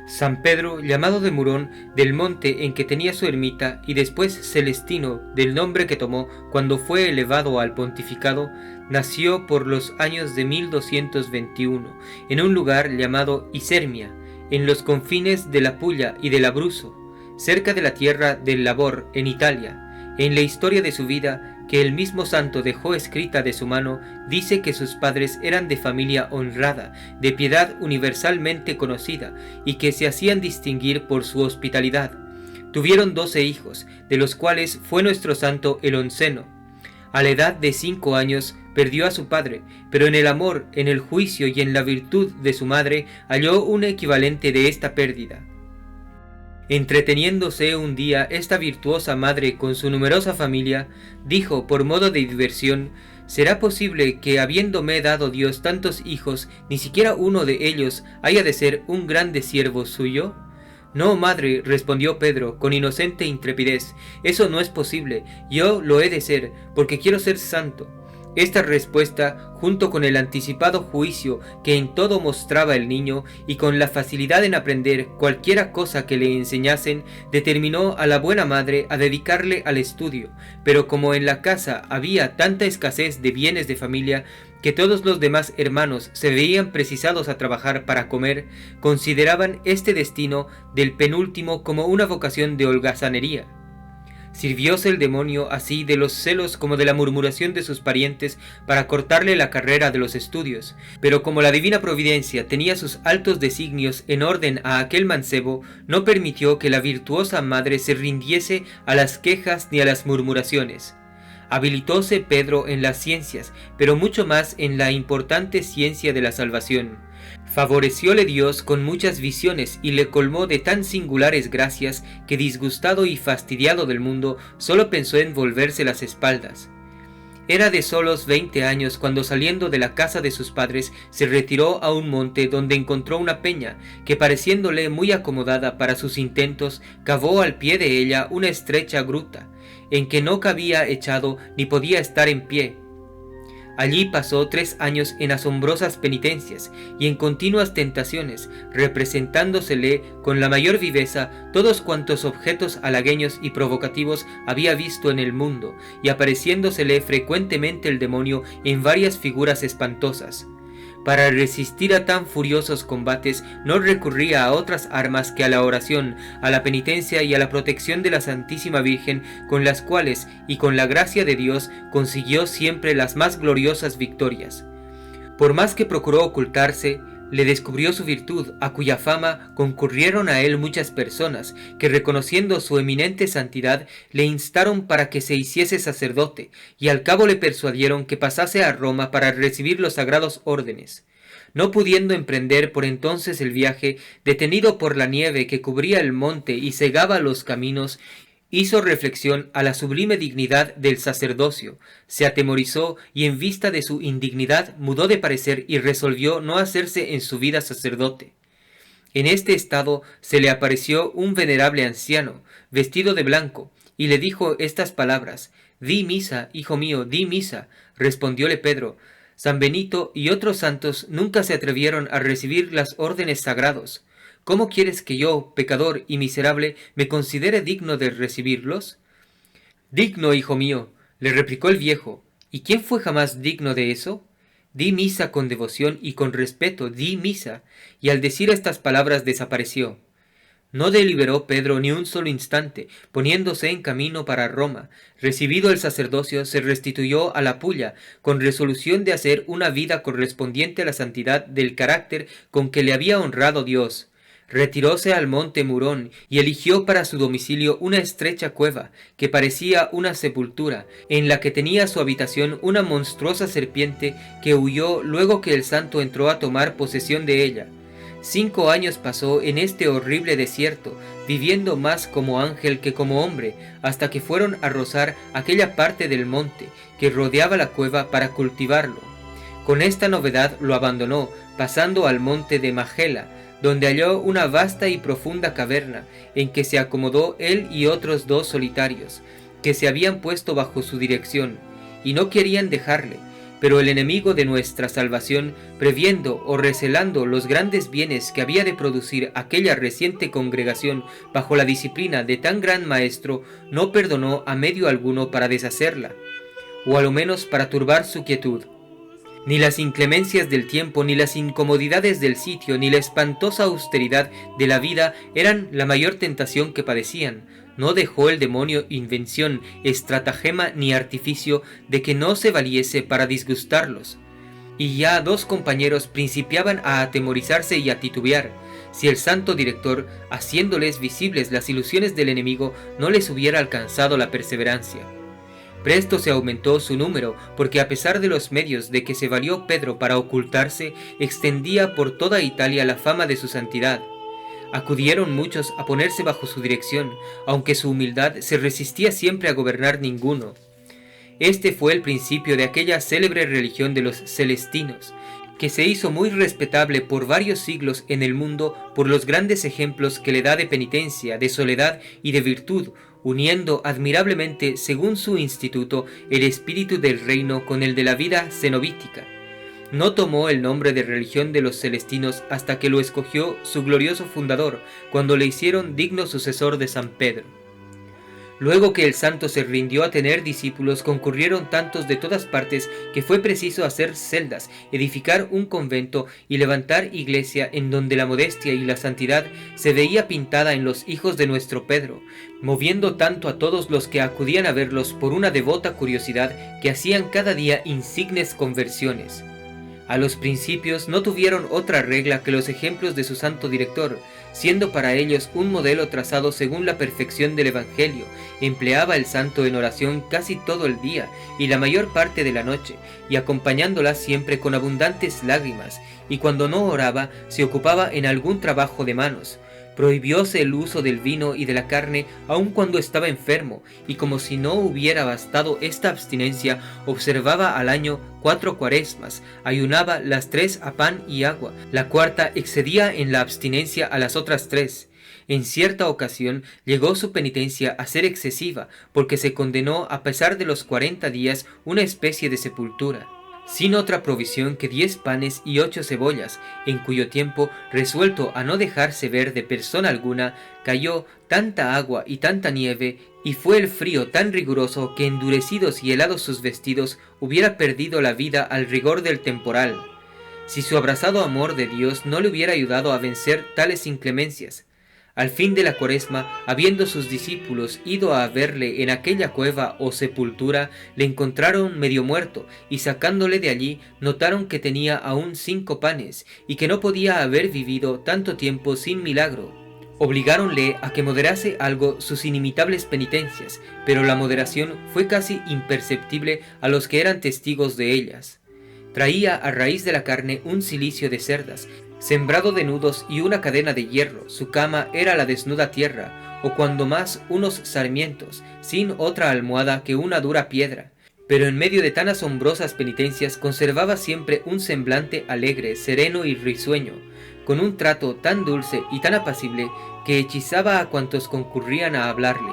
San Pedro, llamado de Murón, del monte en que tenía su ermita, y después Celestino, del nombre que tomó cuando fue elevado al pontificado, nació por los años de 1221, en un lugar llamado Isermia, en los confines de la Puglia y del Abruzzo, cerca de la tierra del Labor, en Italia. En la historia de su vida, que el mismo santo dejó escrita de su mano, dice que sus padres eran de familia honrada, de piedad universalmente conocida, y que se hacían distinguir por su hospitalidad. Tuvieron 12 hijos, de los cuales fue nuestro santo el onceno. A la edad de 5 años perdió a su padre, pero en el amor, en el juicio y en la virtud de su madre halló un equivalente de esta pérdida. Entreteniéndose un día esta virtuosa madre con su numerosa familia, dijo por modo de diversión: ¿será posible que, habiéndome dado Dios tantos hijos, ni siquiera uno de ellos haya de ser un grande siervo suyo? No, madre, respondió Pedro con inocente intrepidez, eso no es posible, yo lo he de ser, porque quiero ser santo. Esta respuesta, junto con el anticipado juicio que en todo mostraba el niño, y con la facilidad en aprender cualquiera cosa que le enseñasen, determinó a la buena madre a dedicarle al estudio, pero como en la casa había tanta escasez de bienes de familia, que todos los demás hermanos se veían precisados a trabajar para comer, consideraban este destino del penúltimo como una vocación de holgazanería. Sirvióse el demonio así de los celos como de la murmuración de sus parientes para cortarle la carrera de los estudios, pero como la divina providencia tenía sus altos designios en orden a aquel mancebo, no permitió que la virtuosa madre se rindiese a las quejas ni a las murmuraciones. Habilitóse Pedro en las ciencias, pero mucho más en la importante ciencia de la salvación. Favorecióle Dios con muchas visiones y le colmó de tan singulares gracias que, disgustado y fastidiado del mundo, solo pensó en volverse las espaldas. Era de solos 20 años cuando, saliendo de la casa de sus padres, se retiró a un monte donde encontró una peña que, pareciéndole muy acomodada para sus intentos, cavó al pie de ella una estrecha gruta, en que no cabía echado ni podía estar en pie. Allí pasó 3 años en asombrosas penitencias y en continuas tentaciones, representándosele con la mayor viveza todos cuantos objetos halagueños y provocativos había visto en el mundo, y apareciéndosele frecuentemente el demonio en varias figuras espantosas. Para resistir a tan furiosos combates no recurría a otras armas que a la oración, a la penitencia y a la protección de la Santísima Virgen, con las cuales, y con la gracia de Dios, consiguió siempre las más gloriosas victorias. Por más que procuró ocultarse, le descubrió su virtud, a cuya fama concurrieron a él muchas personas, que, reconociendo su eminente santidad, le instaron para que se hiciese sacerdote, y al cabo le persuadieron que pasase a Roma para recibir los sagrados órdenes. No pudiendo emprender por entonces el viaje, detenido por la nieve que cubría el monte y cegaba los caminos, hizo reflexión a la sublime dignidad del sacerdocio, se atemorizó y, en vista de su indignidad, mudó de parecer y resolvió no hacerse en su vida sacerdote. En este estado se le apareció un venerable anciano, vestido de blanco, y le dijo estas palabras: «Di misa, hijo mío, di misa», respondióle Pedro. San Benito y otros santos nunca se atrevieron a recibir las órdenes sagrados. ¿Cómo quieres que yo, pecador y miserable, me considere digno de recibirlos? Digno, hijo mío, le replicó el viejo. ¿Y quién fue jamás digno de eso? Di misa con devoción y con respeto, di misa. Y al decir estas palabras desapareció. No deliberó Pedro ni un solo instante, poniéndose en camino para Roma. Recibido el sacerdocio, se restituyó a la Puglia, con resolución de hacer una vida correspondiente a la santidad del carácter con que le había honrado Dios. Retiróse al monte Murón y eligió para su domicilio una estrecha cueva, que parecía una sepultura, en la que tenía su habitación una monstruosa serpiente que huyó luego que el santo entró a tomar posesión de ella. 5 años pasó en este horrible desierto, viviendo más como ángel que como hombre, hasta que fueron a rozar aquella parte del monte que rodeaba la cueva para cultivarlo. Con esta novedad lo abandonó, pasando al monte de Magela, donde halló una vasta y profunda caverna, en que se acomodó él y otros 2 solitarios, que se habían puesto bajo su dirección, y no querían dejarle, Pero el enemigo de nuestra salvación, previendo o recelando los grandes bienes que había de producir aquella reciente congregación bajo la disciplina de tan gran maestro, no perdonó a medio alguno para deshacerla, o a lo menos para turbar su quietud. Ni las inclemencias del tiempo, ni las incomodidades del sitio, ni la espantosa austeridad de la vida eran la mayor tentación que padecían. No dejó el demonio invención, estratagema ni artificio de que no se valiese para disgustarlos. Y ya 2 compañeros principiaban a atemorizarse y a titubear, si el santo director, haciéndoles visibles las ilusiones del enemigo, no les hubiera alcanzado la perseverancia. Presto se aumentó su número, porque a pesar de los medios de que se valió Pedro para ocultarse, extendía por toda Italia la fama de su santidad. Acudieron muchos a ponerse bajo su dirección, aunque su humildad se resistía siempre a gobernar ninguno. Este fue el principio de aquella célebre religión de los celestinos, que se hizo muy respetable por varios siglos en el mundo por los grandes ejemplos que le da de penitencia, de soledad y de virtud, uniendo admirablemente, según su instituto, el espíritu del reino con el de la vida cenobítica. No tomó el nombre de religión de los celestinos hasta que lo escogió su glorioso fundador, cuando le hicieron digno sucesor de San Pedro. Luego que el santo se rindió a tener discípulos, concurrieron tantos de todas partes que fue preciso hacer celdas, edificar un convento y levantar iglesia en donde la modestia y la santidad se veía pintada en los hijos de nuestro Pedro, moviendo tanto a todos los que acudían a verlos por una devota curiosidad que hacían cada día insignes conversiones. A los principios no tuvieron otra regla que los ejemplos de su santo director, siendo para ellos un modelo trazado según la perfección del Evangelio. Empleaba el santo en oración casi todo el día y la mayor parte de la noche, y acompañándola siempre con abundantes lágrimas, y cuando no oraba se ocupaba en algún trabajo de manos. Prohibióse el uso del vino y de la carne aun cuando estaba enfermo, y como si no hubiera bastado esta abstinencia, observaba al año 4 cuaresmas, ayunaba las 3 a pan y agua, la cuarta excedía en la abstinencia a las otras 3. En cierta ocasión llegó su penitencia a ser excesiva, porque se condenó a pesar de los 40 días una especie de sepultura, sin otra provisión que 10 panes y 8 cebollas, en cuyo tiempo, resuelto a no dejarse ver de persona alguna, cayó tanta agua y tanta nieve, y fue el frío tan riguroso que endurecidos y helados sus vestidos hubiera perdido la vida al rigor del temporal, si su abrasado amor de Dios no le hubiera ayudado a vencer tales inclemencias. Al fin de la cuaresma, habiendo sus discípulos ido a verle en aquella cueva o sepultura, le encontraron medio muerto, y sacándole de allí, notaron que tenía aún 5 panes, y que no podía haber vivido tanto tiempo sin milagro. Obligáronle a que moderase algo sus inimitables penitencias, pero la moderación fue casi imperceptible a los que eran testigos de ellas. Traía a raíz de la carne un cilicio de cerdas, sembrado de nudos y una cadena de hierro. Su cama era la desnuda tierra, o cuando más unos sarmientos, sin otra almohada que una dura piedra. Pero en medio de tan asombrosas penitencias conservaba siempre un semblante alegre, sereno y risueño, con un trato tan dulce y tan apacible que hechizaba a cuantos concurrían a hablarle.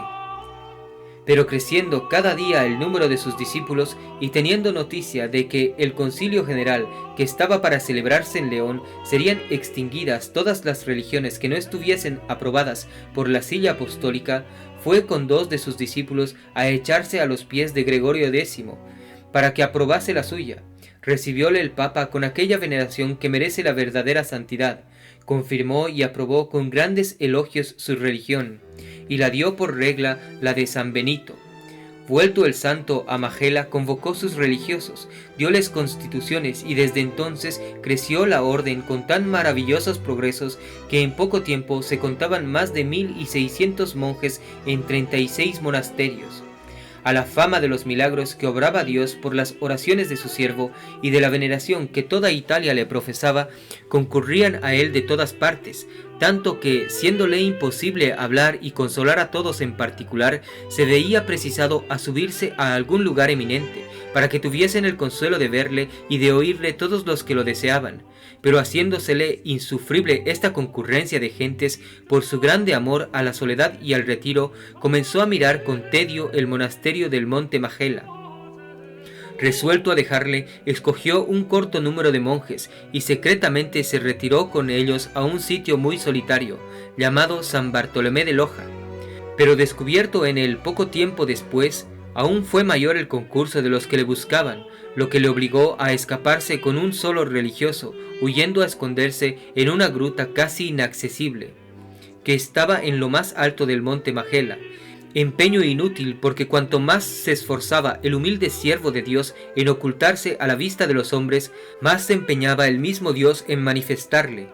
Pero creciendo cada día el número de sus discípulos y teniendo noticia de que el concilio general que estaba para celebrarse en León serían extinguidas todas las religiones que no estuviesen aprobadas por la silla apostólica, fue con 2 de sus discípulos a echarse a los pies de Gregorio X, para que aprobase la suya. Recibióle el Papa con aquella veneración que merece la verdadera santidad, confirmó y aprobó con grandes elogios su religión, y la dio por regla la de San Benito. Vuelto el santo a Majela, convocó sus religiosos, dióles constituciones, y desde entonces creció la orden con tan maravillosos progresos que en poco tiempo se contaban más de 1600 monjes en 36 monasterios. A la fama de los milagros que obraba Dios por las oraciones de su siervo y de la veneración que toda Italia le profesaba, concurrían a él de todas partes, tanto que, siéndole imposible hablar y consolar a todos en particular, se veía precisado a subirse a algún lugar eminente, para que tuviesen el consuelo de verle y de oírle todos los que lo deseaban. Pero haciéndosele insufrible esta concurrencia de gentes, por su grande amor a la soledad y al retiro, comenzó a mirar con tedio el monasterio del monte Majela. Resuelto a dejarle, escogió un corto número de monjes y secretamente se retiró con ellos a un sitio muy solitario, llamado San Bartolomé de Loja. Pero descubierto en él poco tiempo después, aún fue mayor el concurso de los que le buscaban, lo que le obligó a escaparse con un solo religioso, huyendo a esconderse en una gruta casi inaccesible, que estaba en lo más alto del monte Magela. Empeño inútil, porque cuanto más se esforzaba el humilde siervo de Dios en ocultarse a la vista de los hombres, más se empeñaba el mismo Dios en manifestarle.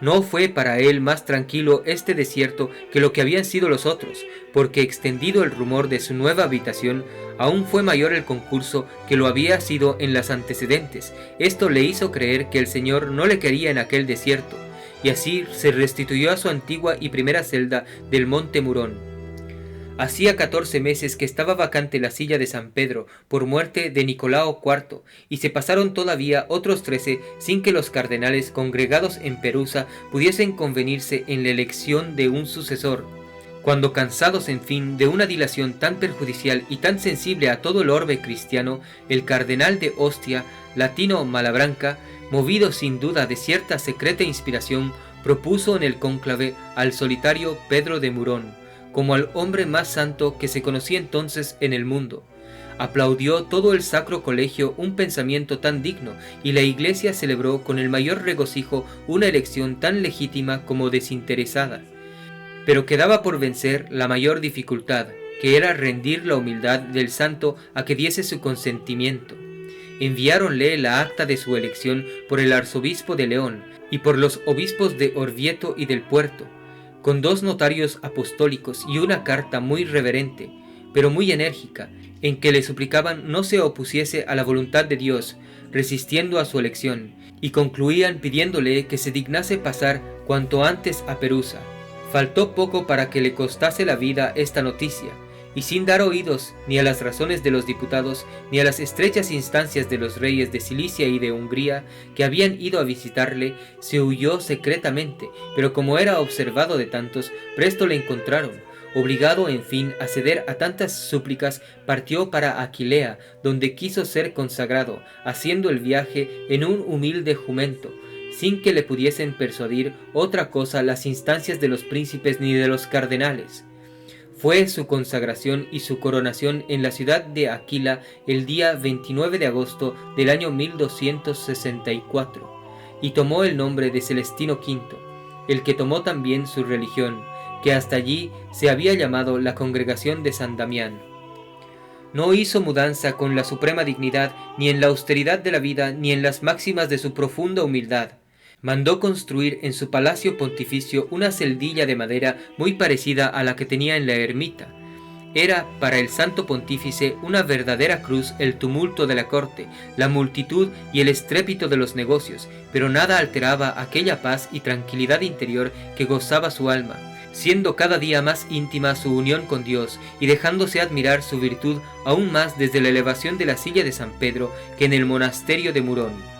No fue para él más tranquilo este desierto que lo que habían sido los otros, porque extendido el rumor de su nueva habitación, aún fue mayor el concurso que lo había sido en las antecedentes. Esto le hizo creer que el Señor no le quería en aquel desierto, y así se restituyó a su antigua y primera celda del monte Murón. Hacía 14 meses que estaba vacante la silla de San Pedro por muerte de Nicolao IV, y se pasaron todavía otros 13 sin que los cardenales congregados en Perusa pudiesen convenirse en la elección de un sucesor. Cuando cansados en fin de una dilación tan perjudicial y tan sensible a todo el orbe cristiano, el cardenal de Ostia, Latino Malabranca, movido sin duda de cierta secreta inspiración, propuso en el cónclave al solitario Pedro de Murón como al hombre más santo que se conocía entonces en el mundo. Aplaudió todo el sacro colegio un pensamiento tan digno, y la Iglesia celebró con el mayor regocijo una elección tan legítima como desinteresada. Pero quedaba por vencer la mayor dificultad, que era rendir la humildad del santo a que diese su consentimiento. Enviáronle la acta de su elección por el arzobispo de León y por los obispos de Orvieto y del Puerto, con 2 notarios apostólicos y una carta muy reverente, pero muy enérgica, en que le suplicaban no se opusiese a la voluntad de Dios, resistiendo a su elección, y concluían pidiéndole que se dignase pasar cuanto antes a Perusa. Faltó poco para que le costase la vida esta noticia, y sin dar oídos ni a las razones de los diputados, ni a las estrechas instancias de los reyes de Cilicia y de Hungría, que habían ido a visitarle, se huyó secretamente, pero como era observado de tantos, presto le encontraron. Obligado, en fin, a ceder a tantas súplicas, partió para Aquilea, donde quiso ser consagrado, haciendo el viaje en un humilde jumento, sin que le pudiesen persuadir otra cosa las instancias de los príncipes ni de los cardenales. Fue su consagración y su coronación en la ciudad de Aquila el día 29 de agosto del año 1264, y tomó el nombre de Celestino V, el que tomó también su religión, que hasta allí se había llamado la Congregación de San Damián. No hizo mudanza con la suprema dignidad, ni en la austeridad de la vida, ni en las máximas de su profunda humildad. Mandó construir en su palacio pontificio una celdilla de madera muy parecida a la que tenía en la ermita. Era para el santo pontífice una verdadera cruz el tumulto de la corte, la multitud y el estrépito de los negocios, pero nada alteraba aquella paz y tranquilidad interior que gozaba su alma, siendo cada día más íntima su unión con Dios y dejándose admirar su virtud aún más desde la elevación de la silla de San Pedro que en el monasterio de Murón.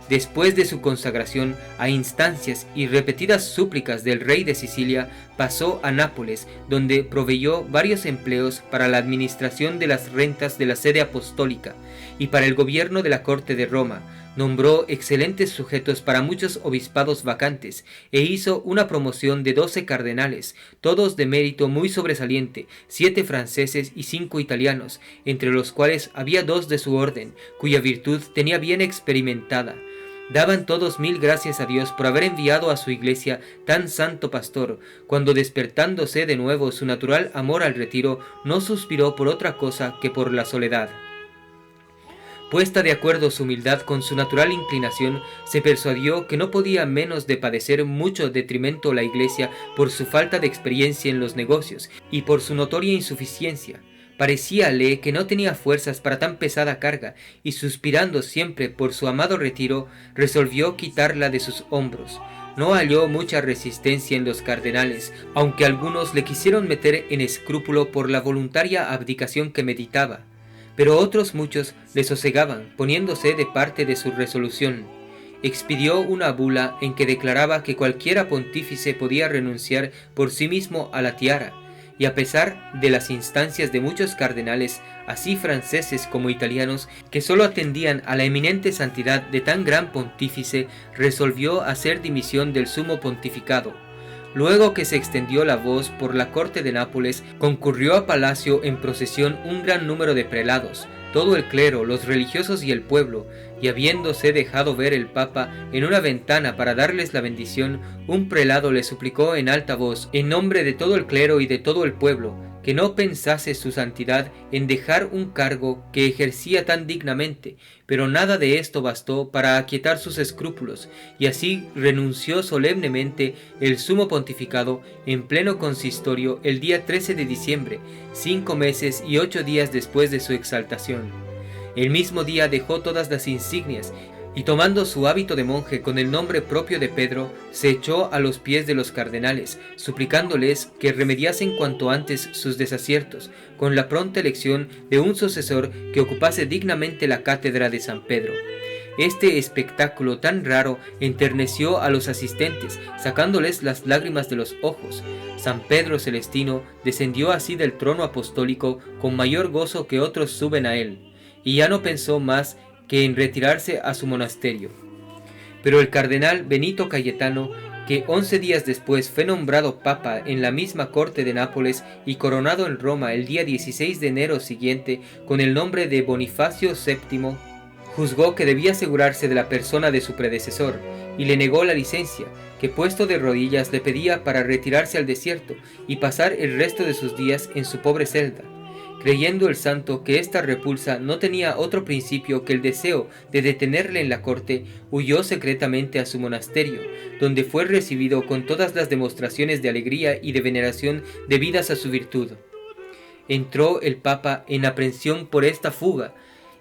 Después de su consagración, a instancias y repetidas súplicas del rey de Sicilia, pasó a Nápoles, donde proveyó varios empleos para la administración de las rentas de la sede apostólica y para el gobierno de la corte de Roma. Nombró excelentes sujetos para muchos obispados vacantes e hizo una promoción de 12 cardenales, todos de mérito muy sobresaliente, 7 franceses y 5 italianos, entre los cuales había 2 de su orden, cuya virtud tenía bien experimentada. Daban todos 1000 gracias a Dios por haber enviado a su iglesia tan santo pastor, cuando despertándose de nuevo su natural amor al retiro, no suspiró por otra cosa que por la soledad. Puesta de acuerdo su humildad con su natural inclinación, se persuadió que no podía menos de padecer mucho detrimento la iglesia por su falta de experiencia en los negocios y por su notoria insuficiencia. Parecíale que no tenía fuerzas para tan pesada carga, y suspirando siempre por su amado retiro, resolvió quitarla de sus hombros. No halló mucha resistencia en los cardenales, aunque algunos le quisieron meter en escrúpulo por la voluntaria abdicación que meditaba, pero otros muchos le sosegaban, poniéndose de parte de su resolución. Expidió una bula en que declaraba que cualquiera pontífice podía renunciar por sí mismo a la tiara, y a pesar de las instancias de muchos cardenales, así franceses como italianos, que sólo atendían a la eminente santidad de tan gran pontífice, resolvió hacer dimisión del sumo pontificado. Luego que se extendió la voz por la corte de Nápoles, concurrió a palacio en procesión un gran número de prelados, todo el clero, los religiosos y el pueblo, y habiéndose dejado ver el Papa en una ventana para darles la bendición, un prelado le suplicó en alta voz, en nombre de todo el clero y de todo el pueblo, que no pensase su santidad en dejar un cargo que ejercía tan dignamente, pero nada de esto bastó para aquietar sus escrúpulos, y así renunció solemnemente el sumo pontificado en pleno consistorio el día 13 de diciembre, 5 meses y 8 días después de su exaltación. El mismo día dejó todas las insignias, y tomando su hábito de monje con el nombre propio de Pedro, se echó a los pies de los cardenales, suplicándoles que remediasen cuanto antes sus desaciertos, con la pronta elección de un sucesor que ocupase dignamente la cátedra de San Pedro. Este espectáculo tan raro enterneció a los asistentes, sacándoles las lágrimas de los ojos. San Pedro Celestino descendió así del trono apostólico con mayor gozo que otros suben a él, y ya no pensó más que en retirarse a su monasterio. Pero el cardenal Benito Cayetano, que 11 días después fue nombrado papa en la misma corte de Nápoles y coronado en Roma el día 16 de enero siguiente con el nombre de Bonifacio VII, juzgó que debía asegurarse de la persona de su predecesor y le negó la licencia, que puesto de rodillas le pedía para retirarse al desierto y pasar el resto de sus días en su pobre celda. Creyendo el santo que esta repulsa no tenía otro principio que el deseo de detenerle en la corte, huyó secretamente a su monasterio, donde fue recibido con todas las demostraciones de alegría y de veneración debidas a su virtud. Entró el Papa en aprensión por esta fuga,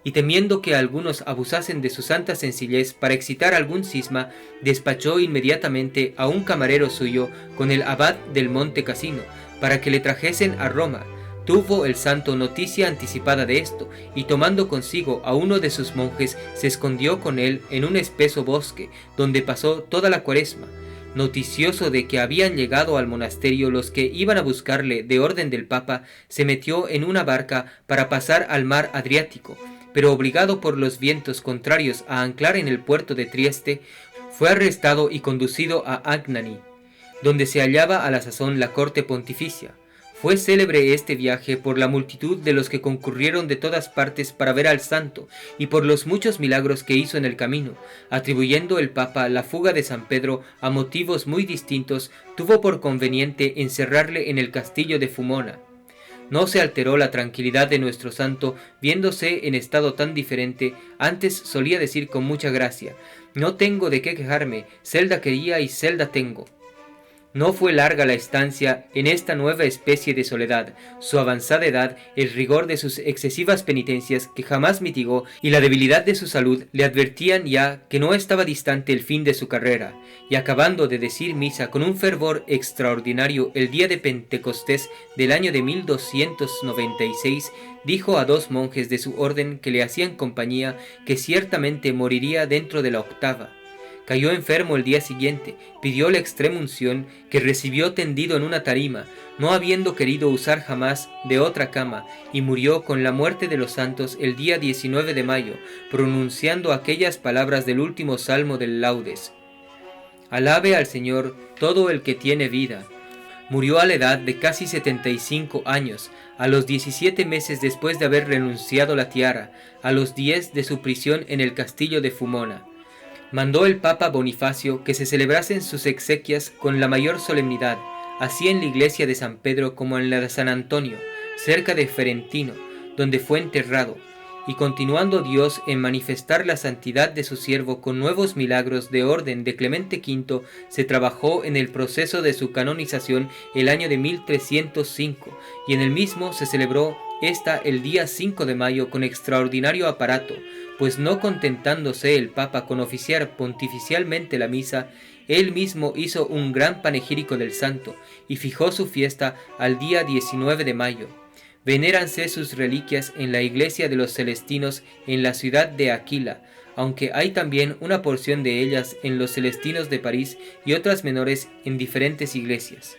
y temiendo que algunos abusasen de su santa sencillez para excitar algún cisma, despachó inmediatamente a un camarero suyo con el abad del Monte Cassino, para que le trajesen a Roma. Tuvo el santo noticia anticipada de esto, y tomando consigo a uno de sus monjes, se escondió con él en un espeso bosque, donde pasó toda la cuaresma. Noticioso de que habían llegado al monasterio los que iban a buscarle de orden del Papa, se metió en una barca para pasar al mar Adriático, pero obligado por los vientos contrarios a anclar en el puerto de Trieste, fue arrestado y conducido a Agnani, donde se hallaba a la sazón la corte pontificia. Fue célebre este viaje por la multitud de los que concurrieron de todas partes para ver al santo, y por los muchos milagros que hizo en el camino. Atribuyendo el Papa la fuga de San Pedro a motivos muy distintos, tuvo por conveniente encerrarle en el castillo de Fumona. No se alteró la tranquilidad de nuestro santo, viéndose en estado tan diferente. Antes solía decir con mucha gracia: «No tengo de qué quejarme, celda quería y celda tengo». No fue larga la estancia en esta nueva especie de soledad. Su avanzada edad, el rigor de sus excesivas penitencias que jamás mitigó y la debilidad de su salud le advertían ya que no estaba distante el fin de su carrera, y acabando de decir misa con un fervor extraordinario el día de Pentecostés del año de 1296, dijo a 2 monjes de su orden que le hacían compañía que ciertamente moriría dentro de la octava. Cayó enfermo el día siguiente, pidió la extrema unción, que recibió tendido en una tarima, no habiendo querido usar jamás de otra cama, y murió con la muerte de los santos el día 19 de mayo, pronunciando aquellas palabras del último salmo del Laudes: «Alabe al Señor todo el que tiene vida». Murió a la edad de casi 75 años, a los 17 meses después de haber renunciado la tiara, a los 10 de su prisión en el castillo de Fumona. Mandó el Papa Bonifacio que se celebrasen sus exequias con la mayor solemnidad, así en la iglesia de San Pedro como en la de San Antonio, cerca de Ferentino, donde fue enterrado, y continuando Dios en manifestar la santidad de su siervo con nuevos milagros de orden de Clemente V, se trabajó en el proceso de su canonización el año de 1305, y en el mismo se celebró el día 5 de mayo con extraordinario aparato, pues no contentándose el Papa con oficiar pontificialmente la misa, él mismo hizo un gran panegírico del santo y fijó su fiesta al día 19 de mayo. Venéranse sus reliquias en la iglesia de los Celestinos en la ciudad de Aquila, aunque hay también una porción de ellas en los Celestinos de París y otras menores en diferentes iglesias.